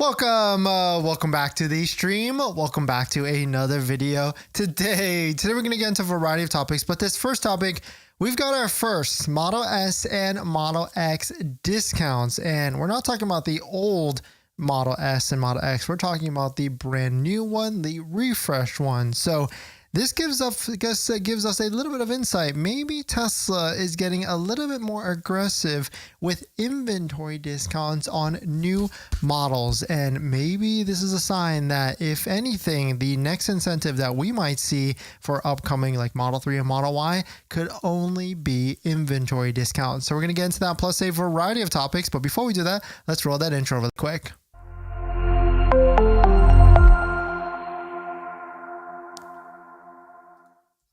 Welcome back to the stream. Welcome back to another video. Today we're going to get into a variety of topics, but this first topic, we've got our first Model S and Model X discounts, and we're not talking about the old Model S and Model X. We're talking about the brand new one, the refreshed one. So this gives us a little bit of insight. Maybe Tesla is getting a little bit more aggressive with inventory discounts on new models. And maybe this is a sign that, if anything, the next incentive that we might see for upcoming like Model 3 and Model Y could only be inventory discounts. So we're going to get into that, plus a variety of topics. But before we do that, let's roll that intro real quick.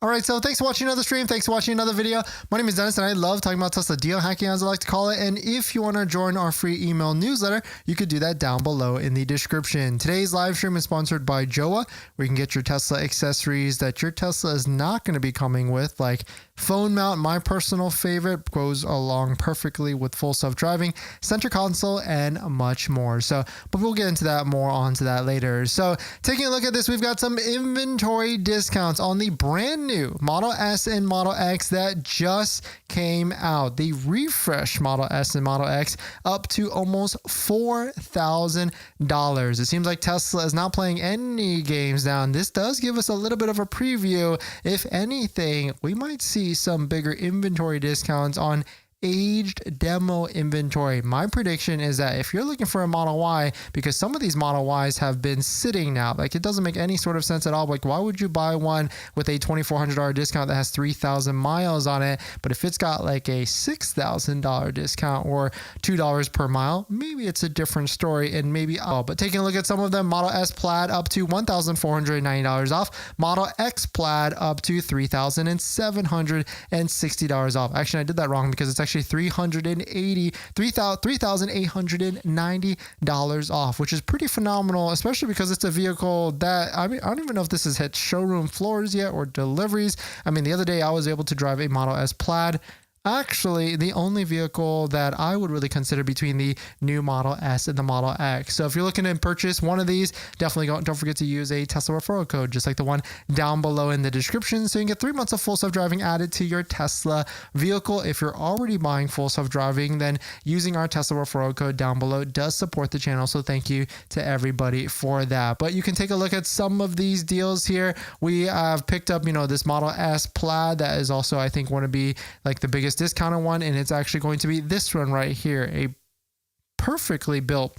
All right, so thanks for watching another stream. Thanks for watching another video. My name is Dennis, and I love talking about Tesla deal hacking, as I like to call it. And if you want to join our free email newsletter, you could do that down below in the description. Today's live stream is sponsored by Joa, where you can get your Tesla accessories that your Tesla is not going to be coming with, like phone mount, my personal favorite, goes along perfectly with full self-driving, center console, and much more. So, but we'll get into that more onto that later. So taking a look at this, we've got some inventory discounts on the brand new Model S and Model X that just came out. The refresh Model S and Model X up to almost $4,000. It seems like Tesla is not playing any games down. This does give us a little bit of a preview. If anything, we might see some bigger inventory discounts on aged demo inventory. My prediction is that if you're looking for a Model Y, because some of these Model Ys have been sitting now, like it doesn't make any sort of sense at all. Like, why would you buy one with a $2,400 discount that has 3,000 miles on it? But if it's got like a $6,000 discount or $2 per mile, maybe it's a different story. And maybe, but taking a look at some of them, Model S Plaid up to $1,490 off, Model X Plaid up to $3,760 off. Actually, I did that wrong, because it's actually $3,890 off, which is pretty phenomenal, especially because it's a vehicle that, I don't even know if this has hit showroom floors yet or deliveries. I mean, the other day I was able to drive a Model S Plaid. Actually, the only vehicle that I would really consider between the new Model S and the Model X. So if you're looking to purchase one of these, definitely don't forget to use a Tesla referral code, just like the one down below in the description. So you can get 3 months of full self-driving added to your Tesla vehicle. If you're already buying full self-driving, then using our Tesla referral code down below does support the channel. So thank you to everybody for that. But you can take a look at some of these deals here. We have picked up, this Model S Plaid that is also, I think, want to be like the biggest discounted one, and it's actually going to be this one right here, a perfectly built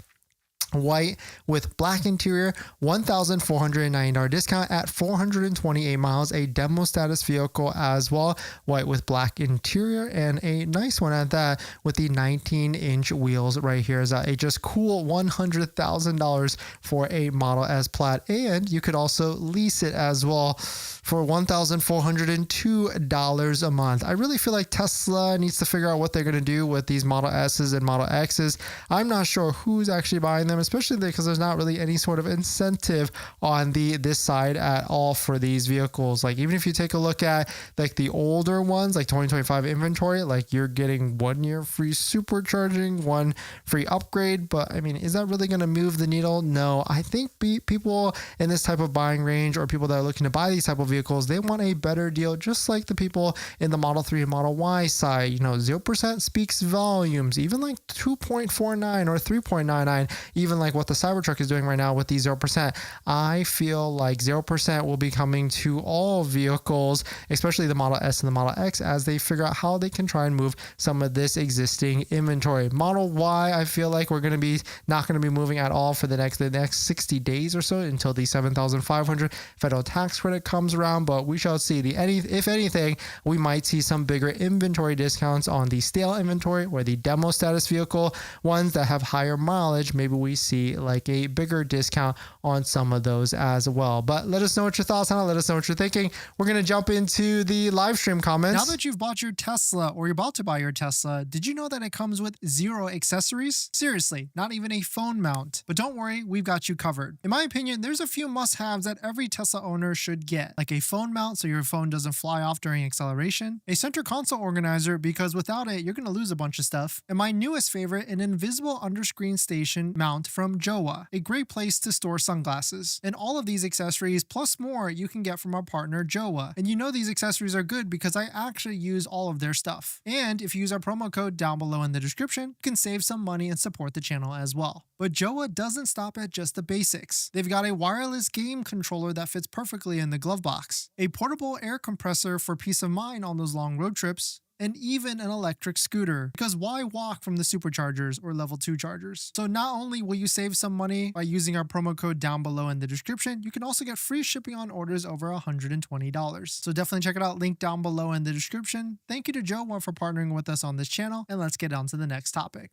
white with black interior, $1,490 discount at 428 miles, a demo status vehicle as well, white with black interior, and a nice one at that with the 19-inch wheels right here. Is a just cool $100,000 for a Model S Plaid, and you could also lease it as well for $1,402 a month. I really feel like Tesla needs to figure out what they're going to do with these Model S's and Model X's. I'm not sure who's actually buying them, especially because there's not really any sort of incentive on this side at all for these vehicles. Like, even if you take a look at like the older ones, like 2025 inventory, like you're getting 1 year free supercharging, 1 free upgrade. But I mean, is that really going to move the needle? No. I think people in this type of buying range, or people that are looking to buy these type of vehicles, they want a better deal, just like the people in the Model 3 and Model Y side. 0% speaks volumes, even like 2.49 or 3.99, even like what the Cybertruck is doing right now with the 0%. I feel like 0% will be coming to all vehicles, especially the Model S and the Model X, as they figure out how they can try and move some of this existing inventory. Model Y, I feel like we're going to be not going to be moving at all for the next 60 days or so, until the $7,500 federal tax credit comes around. But we shall see. If anything, we might see some bigger inventory discounts on the stale inventory or the demo status vehicle ones that have higher mileage. Maybe we see like a bigger discount on some of those as well. But let us know what your thoughts on it. Let us know what you're thinking. We're going to jump into the live stream comments. Now that you've bought your Tesla, or you're about to buy your Tesla, did you know that it comes with 0 accessories? Seriously, not even a phone mount. But don't worry, we've got you covered. In my opinion, there's a few must-haves that every Tesla owner should get, like a phone mount so your phone doesn't fly off during acceleration, a center console organizer because without it, you're going to lose a bunch of stuff, and my newest favorite, an invisible underscreen station mount from Jowa, a great place to store sunglasses. And all of these accessories plus more you can get from our partner Jowa. And you know these accessories are good because I actually use all of their stuff. And if you use our promo code down below in the description, you can save some money and support the channel as well. But Jowa doesn't stop at just the basics. They've got a wireless game controller that fits perfectly in the glove box, a portable air compressor for peace of mind on those long road trips, and even an electric scooter, because why walk from the superchargers or level 2 chargers? So not only will you save some money by using our promo code down below in the description, you can also get free shipping on orders over $120. So definitely check it out, link down below in the description. Thank you to Jowa for partnering with us on this channel, and let's get on to the next topic.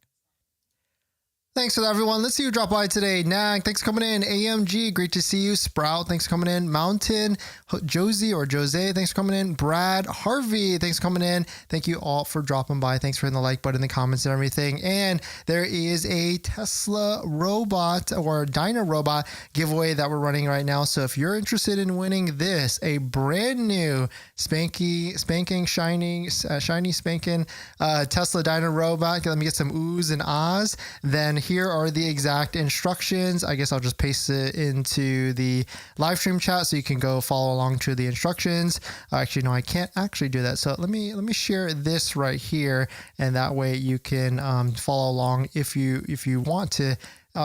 Thanks for that, everyone. Let's see who dropped by today. Nag, thanks for coming in. AMG, great to see you. Sprout, thanks for coming in. Mountain, Josie or Jose, thanks for coming in. Brad, Harvey, thanks for coming in. Thank you all for dropping by. Thanks for hitting the like button, the comments, and everything. And there is a Tesla robot or Dyna robot giveaway that we're running right now. So if you're interested in winning this, a brand new shiny spanking Tesla Dyna robot, let me get some oohs and ahs, then here are the exact instructions. I guess I'll just paste it into the live stream chat so you can go follow along to the instructions. Actually, no, I can't actually do that. So let me share this right here, and that way you can follow along if you want to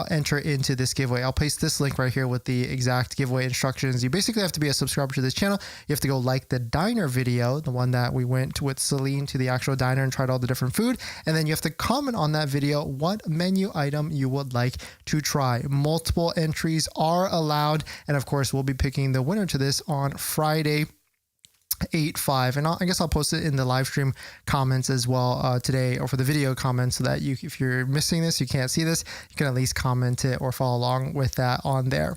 enter into this giveaway. I'll paste this link right here with the exact giveaway instructions. You basically have to be a subscriber to this channel. You have to go like the diner video, the one that we went with Celine to the actual diner and tried all the different food. And then you have to comment on that video what menu item you would like to try. Multiple entries are allowed. And of course, we'll be picking the winner to this on Friday, 8/5, and I guess I'll post it in the live stream comments as well today, or for the video comments, so that if you're missing this, you can't see this, you can at least comment it or follow along with that on there.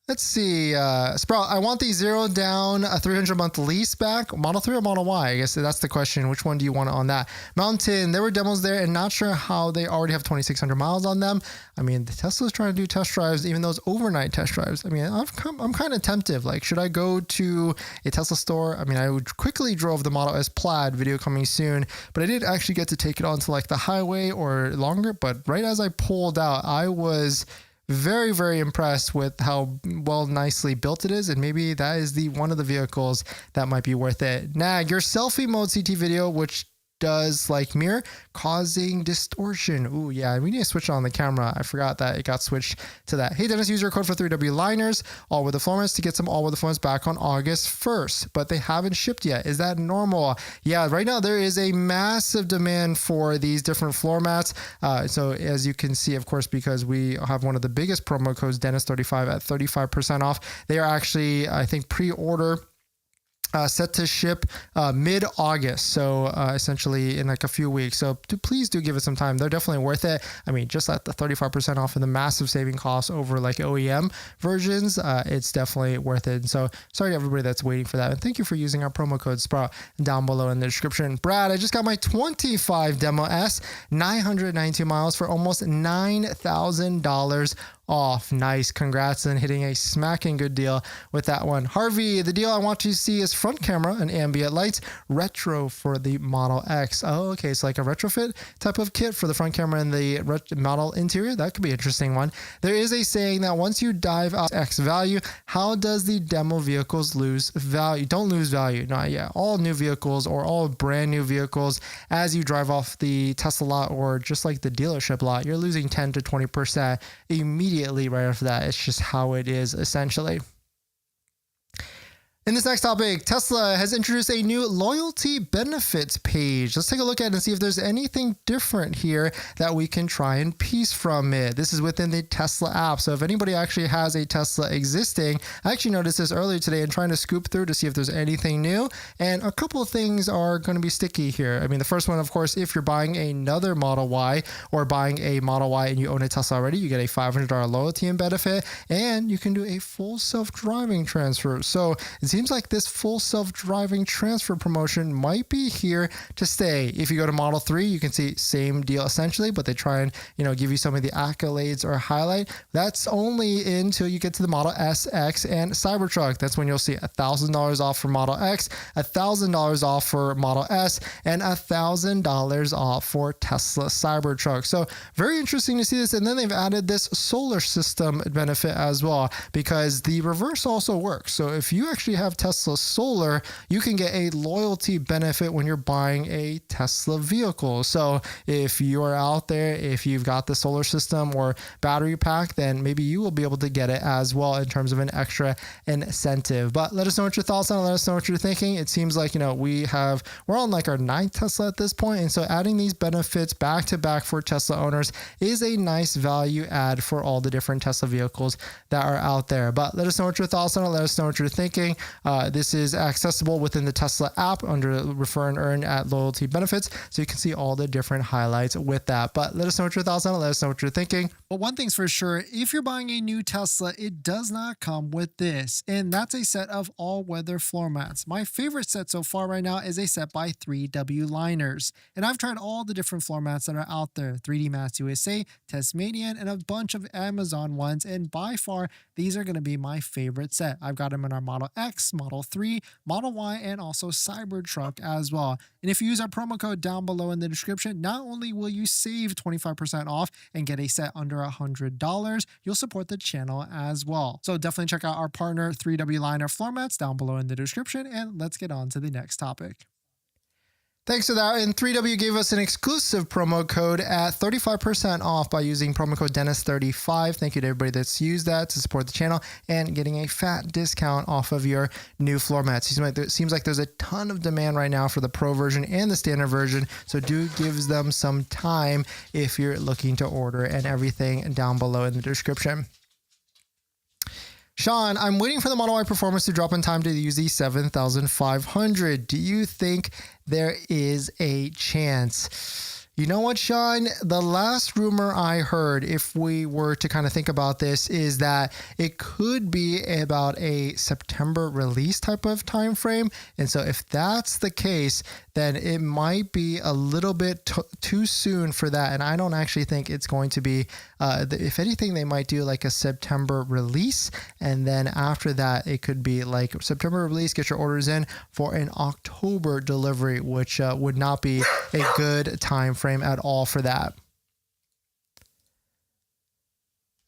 Let's see, Sprout, I want the 0 down, a 300-month lease back. Model 3 or Model Y? I guess that's the question. Which one do you want on that? Mountain, there were demos there and not sure how they already have 2,600 miles on them. I mean, the Tesla's trying to do test drives, even those overnight test drives. I mean, I'm kind of tempted. Like, should I go to a Tesla store? I mean, I would quickly drove the Model S Plaid, video coming soon, but I did actually get to take it onto like the highway or longer. But right as I pulled out, I was very, very impressed with how nicely built it is, and maybe that is one of the vehicles that might be worth it. Nag, your selfie mode CT video, which does like mirror, causing distortion. Ooh, yeah, we need to switch on the camera. I forgot that it got switched to that. Hey, Dennis, use your code for 3W liners, all weather floor mats, to get some all weather floor mats back on August 1st, but they haven't shipped yet. Is that normal? Yeah, right now there is a massive demand for these different floor mats. So as you can see, of course, because we have one of the biggest promo codes, Dennis35, at 35% off. They are actually, I think, pre-order set to ship mid-August, so essentially in like a few weeks. So please do give it some time. They're definitely worth it. I mean, just at the 35% off and the massive saving costs over like OEM versions, it's definitely worth it. And so sorry to everybody that's waiting for that. And thank you for using our promo code Sprout down below in the description. Brad, I just got my 25 Demo S, 992 miles for almost $9,000 off. Nice. Congrats on hitting a smacking good deal with that one. Harvey, the deal I want to see is front camera and ambient lights, retro for the Model X. Oh, okay. So like a retrofit type of kit for the front camera and the model interior. That could be an interesting one. There is a saying that once you dive out X value, how does the demo vehicles lose value? Don't lose value. No, yeah. All new vehicles or all brand new vehicles, as you drive off the Tesla lot or just like the dealership lot, you're losing 10 to 20% immediately right after that. It's just how it is essentially. In this next topic, Tesla has introduced a new loyalty benefits page. Let's take a look at it and see if there's anything different here that we can try and piece from it. This is within the Tesla app. So if anybody actually has a Tesla existing, I actually noticed this earlier today and trying to scoop through to see if there's anything new. And a couple of things are going to be sticky here. I mean, the first one, of course, if you're buying another Model Y or buying a Model Y and you own a Tesla already, you get a $500 loyalty and benefit, and you can do a full self-driving transfer. So it's seems like this full self-driving transfer promotion might be here to stay. If you go to Model 3, you can see same deal essentially, but they try and, give you some of the accolades or highlight. That's only until you get to the Model S, X, and Cybertruck. That's when you'll see $1,000 off for Model X, $1,000 off for Model S, and $1,000 off for Tesla Cybertruck. So very interesting to see this. And then they've added this solar system benefit as well, because the reverse also works. So if you actually have Tesla Solar, you can get a loyalty benefit when you're buying a Tesla vehicle. So if you are out there, if you've got the solar system or battery pack, then maybe you will be able to get it as well in terms of an extra incentive. But let us know what your thoughts on it. Let us know what you're thinking. It seems like, we're on like our 9th Tesla at this point. And so adding these benefits back to back for Tesla owners is a nice value add for all the different Tesla vehicles that are out there. But let us know what your thoughts on it. Let us know what you're thinking. This is accessible within the Tesla app under Refer and Earn at Loyalty Benefits. So you can see all the different highlights with that. But let us know what your thoughts on it. Let us know what you're thinking. But one thing's for sure, if you're buying a new Tesla, it does not come with this. And that's a set of all-weather floor mats. My favorite set so far right now is a set by 3W Liners. And I've tried all the different floor mats that are out there. 3D Mats USA, Tasmanian, and a bunch of Amazon ones. And by far, these are going to be my favorite set. I've got them in our Model X, Model 3, Model Y, and also Cybertruck as well. And if you use our promo code down below in the description, not only will you save 25% off and get a set under $100, you'll support the channel as well. So definitely check out our partner 3W Liner floor mats down below in the description, and let's get on to the next topic. Thanks for that. And 3W gave us an exclusive promo code at 35% off by using promo code DENIS35. Thank you to everybody that's used that to support the channel and getting a fat discount off of your new floor mats. It seems like there's a ton of demand right now for the Pro version and the standard version. So do give them some time if you're looking to order, and everything down below in the description. Sean, I'm waiting for the Model Y Performance to drop in time to use the 7500. Do you think there is a chance? You know what, Sean? The last rumor I heard, if we were to kind of think about this, is that it could be about a September release type of time frame. And so if that's the case, then it might be a little bit too soon for that. And I don't actually think it's going to be, if anything, they might do like a September release. And then after that, it could be like September release, get your orders in for an October delivery, which would not be a good time frame at all for that.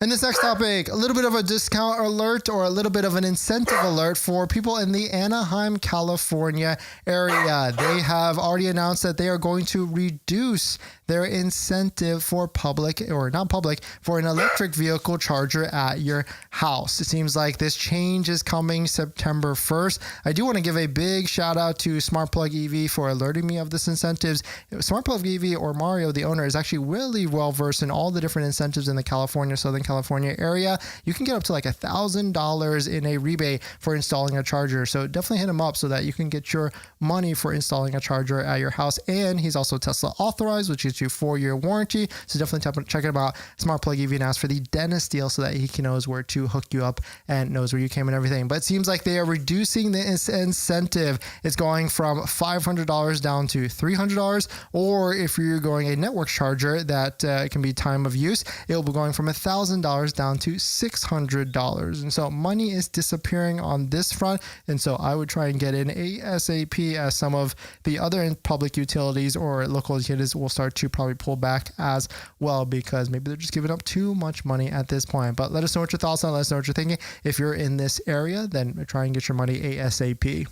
And this next topic, a little bit of a discount alert or a little bit of an incentive alert for people in the Anaheim, California area. They have already announced that they are going to reduce their incentive for for an electric vehicle charger at your house. It seems like this change is coming September 1st. I do want to give a big shout out to SmartPlug EV for alerting me of this incentives. SmartPlug EV, or Mario, the owner, is actually really well versed in all the different incentives in the Southern California area. You can get up to like $1,000 in a rebate for installing a charger. So definitely hit him up so that you can get your money for installing a charger at your house. And he's also Tesla authorized, which is you 4-year warranty. So definitely check it out, SmartPlug EV, and ask for the Dennis deal so that he knows where to hook you up and knows where you came and everything. But it seems like they are reducing the incentive. It's going from $500 down to $300, or if you're going a network charger that can be time of use, it will be going from $1,000 down to $600. And so money is disappearing on this front. And so I would try and get in ASAP, as some of the other public utilities or local utilities will start to probably pull back as well, because maybe they're just giving up too much money at this point. But let us know what your thoughts are. Let us know what you're thinking. If you're in this area, then try and get your money ASAP.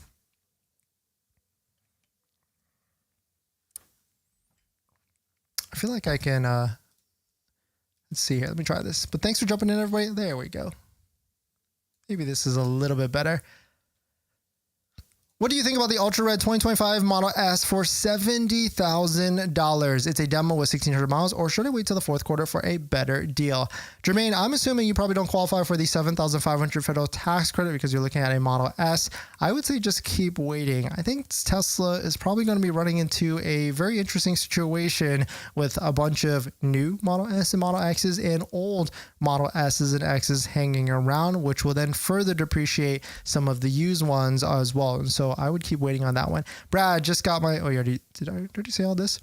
I feel like I can, let's see here. Let me try this. But thanks for jumping in, everybody. There we go. Maybe this is a little bit better. What do you think about the Ultra Red 2025 Model S for $70,000? It's a demo with 1,600 miles, or should I wait till the fourth quarter for a better deal? Jermaine, I'm assuming you probably don't qualify for the $7,500 federal tax credit because you're looking at a Model S. I would say just keep waiting. I think Tesla is probably going to be running into a very interesting situation with a bunch of new Model S and Model X's and old Model S's and X's hanging around, which will then further depreciate some of the used ones as well. And so I would keep waiting on that one. Brad just got my, did I already say all this?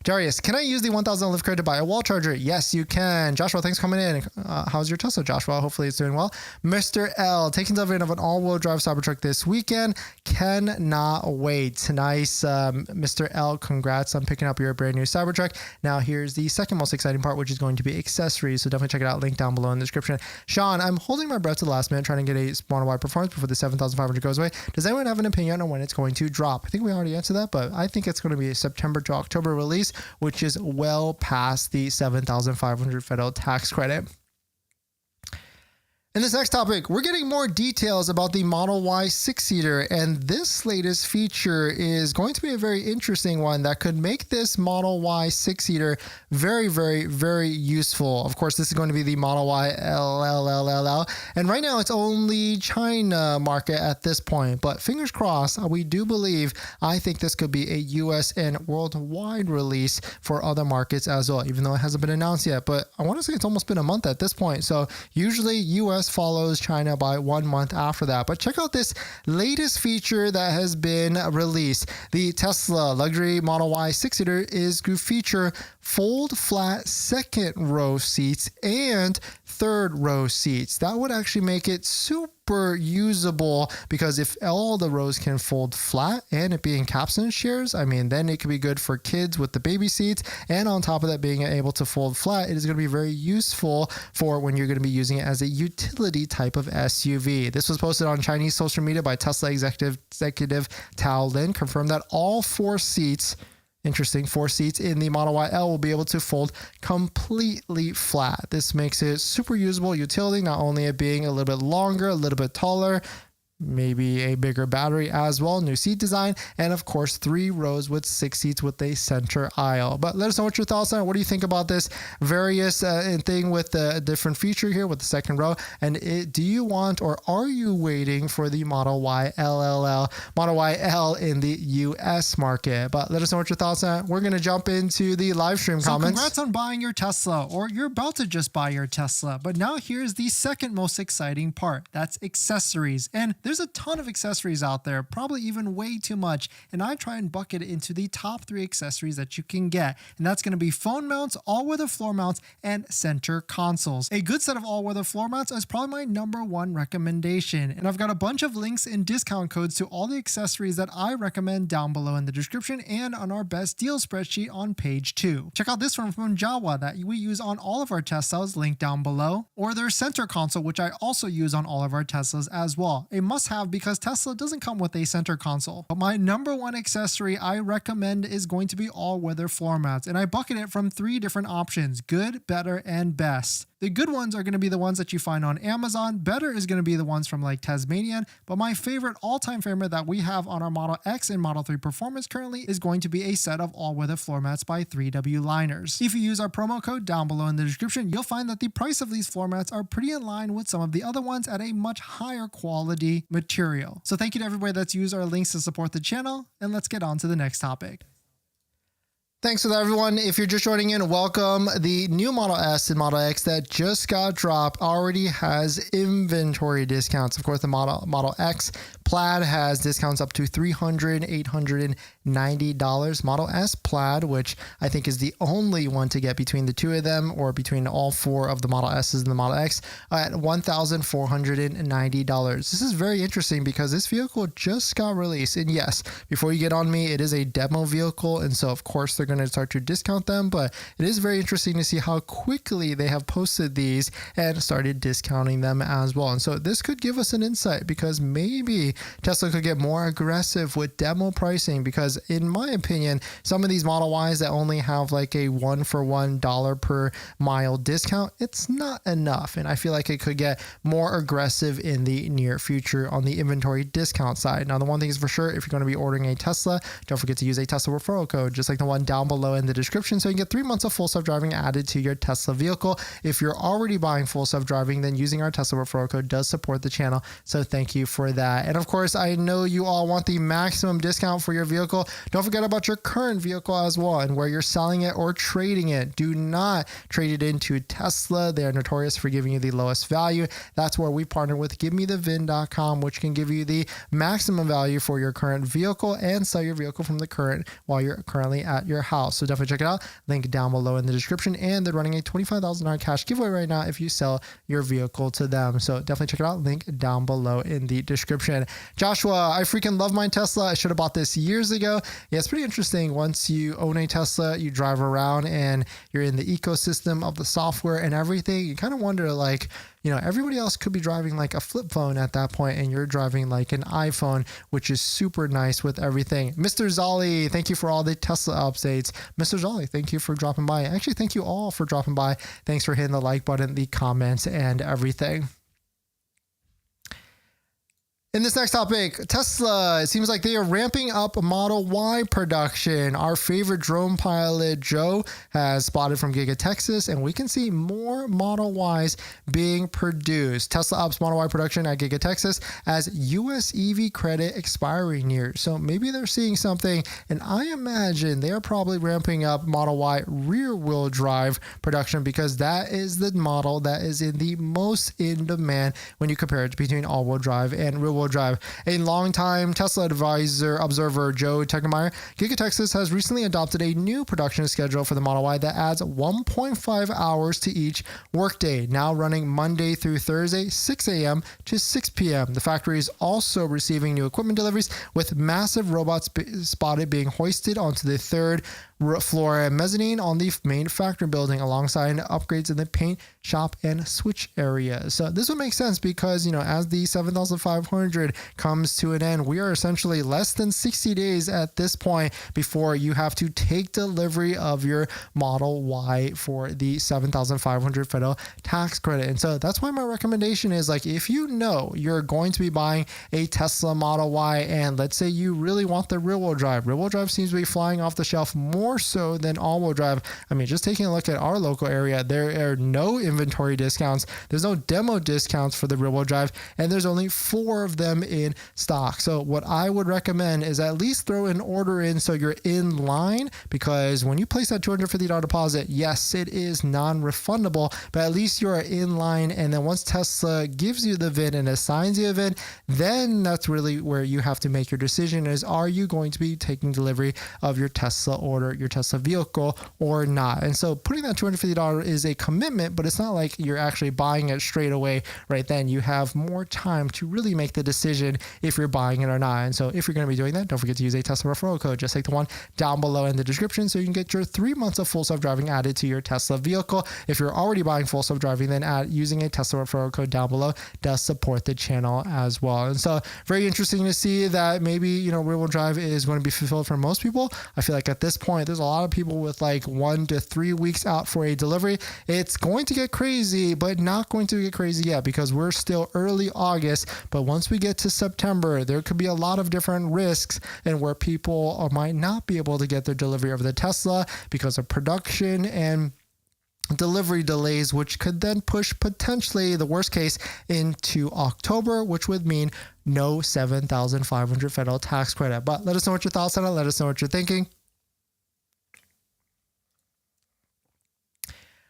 Darius, can I use the 1,000 lift credit to buy a wall charger? Yes, you can. Joshua, thanks for coming in. How's your Tesla, Joshua? Hopefully it's doing well. Mr. L, taking delivery of an all-wheel drive Cybertruck this weekend. Cannot wait. Nice, Mr. L. Congrats on picking up your brand new Cybertruck. Now here's the second most exciting part, which is going to be accessories. So definitely check it out. Link down below in the description. Sean, I'm holding my breath to the last minute trying to get a Model Y Performance before the 7,500 goes away. Does anyone have an opinion on when it's going to drop? I think we already answered that, but I think it's going to be a September to October release, which is well past the $7,500 federal tax credit. In this next topic, we're getting more details about the Model Y 6-seater, and this latest feature is going to be a very interesting one that could make this Model Y 6-seater very, very, very useful. Of course, this is going to be the Model Y LLLL, and right now it's only China market at this point, but fingers crossed, we do believe, I think this could be a US and worldwide release for other markets as well, even though it hasn't been announced yet, but I want to say it's almost been a month at this point, so usually US follows China by 1 month after that. But check out this latest feature that has been released. The Tesla luxury Model Y 6-seater is to feature fold flat second row seats and third row seats. That would actually make it super usable, because if all the rows can fold flat and it being capstan chairs, I mean, then it could be good for kids with the baby seats. And on top of that, being able to fold flat, it is going to be very useful for when you're going to be using it as a utility type of SUV. This was posted on Chinese social media by Tesla executive Tao Lin, confirmed that all 4 seats, interesting, 4 seats in the Model Y L will be able to fold completely flat. This makes it super usable utility, not only it being a little bit longer, a little bit taller, maybe a bigger battery as well, new seat design, and of course 3 rows with 6 seats with a center aisle. But let us know what your thoughts are. What do you think about this various thing with the different feature here with the second row? And do you want, or are you waiting for the Model Y Model Y L in the US market? But let us know what your thoughts are. We're going to jump into the live stream comments. Congrats on buying your Tesla, or you're about to just buy your Tesla. But now here's the second most exciting part. That's accessories. And there's a ton of accessories out there, probably even way too much, and I try and bucket it into the top 3 accessories that you can get, and that's going to be phone mounts, all-weather floor mounts, and center consoles. A good set of all-weather floor mounts is probably my #1 recommendation, and I've got a bunch of links and discount codes to all the accessories that I recommend down below in the description and on our best deal spreadsheet on page 2. Check out this one from Jawa that we use on all of our Teslas, linked down below, or their center console, which I also use on all of our Teslas as well. A must-have, because Tesla doesn't come with a center console. But my #1 accessory I recommend is going to be all-weather floor mats, and I bucket it from 3 different options: good, better, and best. The good ones are going to be the ones that you find on Amazon. Better is going to be the ones from like Tasmanian. But my favorite, all-time favorite that we have on our Model X and Model 3 Performance currently is going to be a set of all-weather floor mats by 3W Liners. If you use our promo code down below in the description, you'll find that the price of these floor mats are pretty in line with some of the other ones at a much higher quality material. So thank you to everybody that's used our links to support the channel, and let's get on to the next topic. Thanks for that, everyone. If you're just joining in, welcome. The new Model S and Model X that just got dropped already has inventory discounts. Of course, the Model X Plaid has discounts up to $300, $890. Model S Plaid, which I think is the only one to get between the 2 of them, or between all 4 of the Model S's and the Model X, at $1,490. This is very interesting because this vehicle just got released. And yes, before you get on me, it is a demo vehicle. And so, of course, they're going to start to discount them. But it is very interesting to see how quickly they have posted these and started discounting them as well. And so this could give us an insight, because maybe Tesla could get more aggressive with demo pricing, because in my opinion, some of these Model Ys that only have like a $1-for-$1 per mile discount, it's not enough. And I feel like it could get more aggressive in the near future on the inventory discount side. Now, the one thing is for sure, if you're going to be ordering a Tesla, don't forget to use a Tesla referral code, just like the one down below in the description, so you can get 3 months of full self-driving added to your Tesla vehicle. If you're already buying full self-driving, then using our Tesla referral code does support the channel, so thank you for that. And of course, I know you all want the maximum discount for your vehicle. Don't forget about your current vehicle as well, and where you're selling it or trading it. Do not trade it into Tesla. They are notorious for giving you the lowest value. That's where we partner with GiveMeTheVin.com, which can give you the maximum value for your current vehicle and sell your vehicle from the current while you're currently at your house. So definitely check it out. Link down below in the description. And they're running a $25,000 cash giveaway right now if you sell your vehicle to them. So definitely check it out. Link down below in the description. Joshua, I freaking love my Tesla. I should have bought this years ago. Yeah, it's pretty interesting. Once you own a Tesla, you drive around and you're in the ecosystem of the software and everything. You kind of wonder, like, you know, everybody else could be driving like a flip phone at that point, and you're driving like an iPhone, which is super nice with everything. Mr. Zolly, thank you for all the Tesla updates. Mr. Zolly, thank you for dropping by. Actually, thank you all for dropping by. Thanks for hitting the like button, the comments, and everything. In this next topic, Tesla, it seems like they are ramping up Model Y production. Our favorite drone pilot, Joe, has spotted from Giga Texas, and we can see more Model Ys being produced. Tesla ups Model Y production at Giga Texas as US EV credit expiry nears. So maybe they're seeing something, and I imagine they're probably ramping up Model Y rear-wheel drive production, because that is the model that is in the most in demand when you compare it between all-wheel drive and rear-wheel drive. A longtime Tesla observer Joe Technemeyer, Giga Texas has recently adopted a new production schedule for the Model Y that adds 1.5 hours to each workday, now running Monday through Thursday, 6 a.m. to 6 p.m. The factory is also receiving new equipment deliveries, with massive robots spotted being hoisted onto the third floor mezzanine on the main factory building, alongside upgrades in the paint shop and switch areas. So this would make sense because, you know, as the 7500 comes to an end, we are essentially less than 60 days at this point before you have to take delivery of your Model Y for the 7500 federal tax credit. And so that's why my recommendation is, like, if you know you're going to be buying a Tesla Model Y, and let's say you really want the rear-wheel drive seems to be flying off the shelf more so than all-wheel drive. I mean, just taking a look at our local area, there are no inventory discounts. There's no demo discounts for the rear-wheel drive, and there's only 4 of them in stock. So what I would recommend is at least throw an order in so you're in line, because when you place that $250 deposit, yes, it is non-refundable, but at least you are in line. And then once Tesla gives you the VIN and assigns you a VIN, then that's really where you have to make your decision, is are you going to be taking delivery of your Tesla order, your Tesla vehicle, or not. And so putting that $250 is a commitment, but it's not like you're actually buying it straight away right then. You have more time to really make the decision if you're buying it or not. And so if you're going to be doing that, don't forget to use a Tesla referral code, just like the one down below in the description, so you can get your 3 months of full self-driving added to your Tesla vehicle. If you're already buying full self-driving, then using a Tesla referral code down below does support the channel as well. And so very interesting to see that maybe, you know, rear-wheel drive is going to be fulfilled for most people. I feel like at this point, there's a lot of people with like 1 to 3 weeks out for a delivery. It's going to get crazy, but not going to get crazy yet, because we're still early August. But once we get to September, there could be a lot of different risks, and where people might not be able to get their delivery of the Tesla because of production and delivery delays, which could then push potentially the worst case into October, which would mean no 7,500 federal tax credit. But let us know what your thoughts on it. Let us know what you're thinking.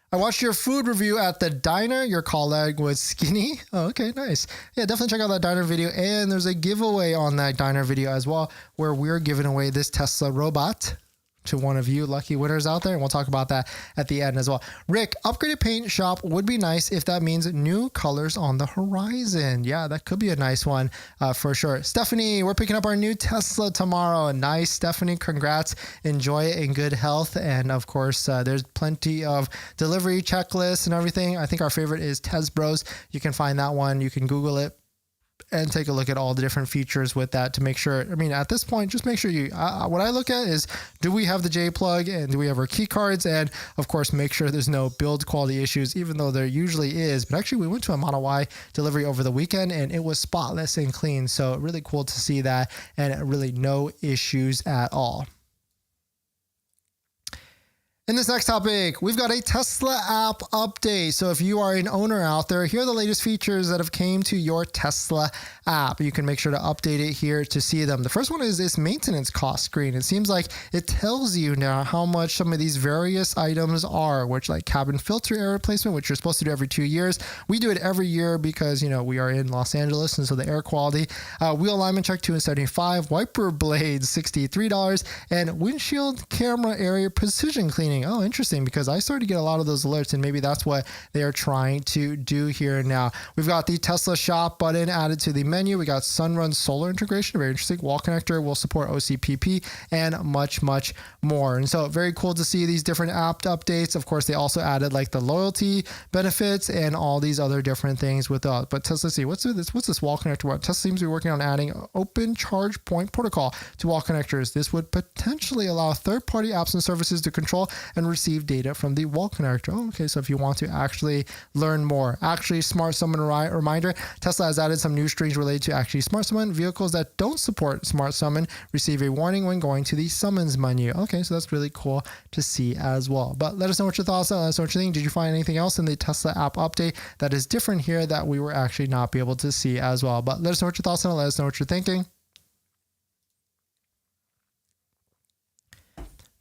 I watched your food review at the diner. Your colleague was skinny. Oh, okay, nice. Yeah, definitely check out that diner video. And there's a giveaway on that diner video as well, where we're giving away this Tesla robot to one of you lucky winners out there, and we'll talk about that at the end as well. Rick, upgraded paint shop would be nice if that means new colors on the horizon. Yeah, that could be a nice one for sure. Stephanie, we're picking up our new Tesla tomorrow. Nice, Stephanie, congrats. Enjoy it in good health. And of course, there's plenty of delivery checklists and everything. I think our favorite is Tez Bros. You can find that one. You can Google it. and take a look at all the different features with that to make sure. I mean, at this point, just make sure you, what I look at is, do we have the J plug and do we have our key cards? And of course, make sure there's no build quality issues, even though there usually is. But actually, we went to a Model Y delivery over the weekend and it was spotless and clean. So really cool to see that, and really no issues at all. In this next topic, we've got a Tesla app update. So if you are an owner out there, here are the latest features that have came to your Tesla app. You can make sure to update it here to see them. The first one is this maintenance cost screen. It seems like it tells you now how much some of these various items are, which like cabin filter air replacement, which you're supposed to do every 2 years. We do it every year because, you know, we are in Los Angeles, and so the air quality. Wheel alignment check $275, wiper blades $63, and windshield camera area precision cleaning. Oh, interesting, because I started to get a lot of those alerts, and maybe that's what they are trying to do here now. We've got the Tesla shop button added to the menu. We got Sunrun solar integration, very interesting. Wall connector will support OCPP, and much, much more. And so very cool to see these different app updates. Of course, they also added like the loyalty benefits and all these other different things with but Tesla, see, what's this wall connector? What Tesla seems to be working on adding open charge point protocol to wall connectors. This would potentially allow third-party apps and services to control and receive data from the wall connector. Oh, okay, so if you want to actually learn more, actually smart summon reminder, Tesla has added some new strings related to actually smart summon. Vehicles that don't support smart summon receive a warning when going to the summons menu. Okay, so that's really cool to see as well. But let us know what your thoughts are. Let us know what you think. Did you find anything else in the Tesla app update that is different here that we were actually not be able to see as well? But let us know what your thoughts are. Let us know what you're thinking.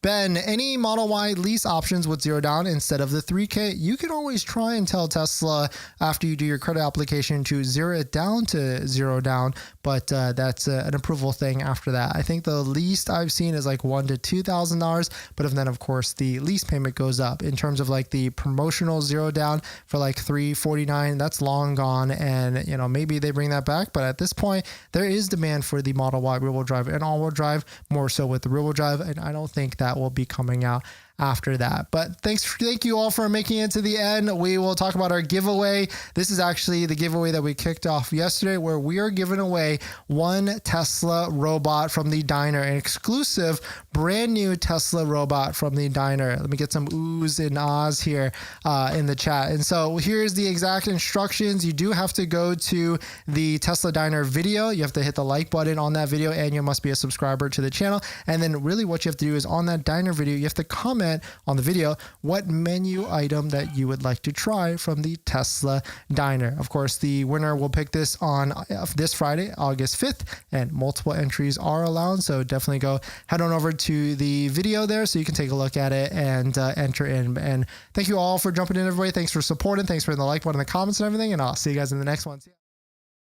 Ben, any Model Y lease options with zero down instead of the 3K? You can always try and tell Tesla after you do your credit application to zero it down to zero down, but that's an approval thing after that. I think the least I've seen is like $1,000 to $2,000, but then of course the lease payment goes up. In terms of like the promotional zero down for like $349, that's long gone, and you know, maybe they bring that back, but at this point there is demand for the Model Y rear-wheel drive and all-wheel drive, more so with the rear-wheel drive, and I don't think that will be coming out after that. But thank you all for making it to the end. We will talk about our giveaway. This is actually the giveaway that we kicked off yesterday, where we are giving away one Tesla robot from the diner, an exclusive brand new Tesla robot from the diner. Let me get some oohs and ahs here in the chat. And so here's the exact instructions. You do have to go to the Tesla diner video. You have to hit the like button on that video, and you must be a subscriber to the channel. And then really what you have to do is on that diner video, you have to comment on the video what menu item that you would like to try from the Tesla diner. Of course, the winner will pick this on this Friday, August 5th, and multiple entries are allowed. So definitely go head on over to the video there so you can take a look at it and enter in. And thank you all for jumping in, everybody. Thanks for supporting. Thanks for the like button, the comments, and everything. And I'll see you guys in the next one. See ya.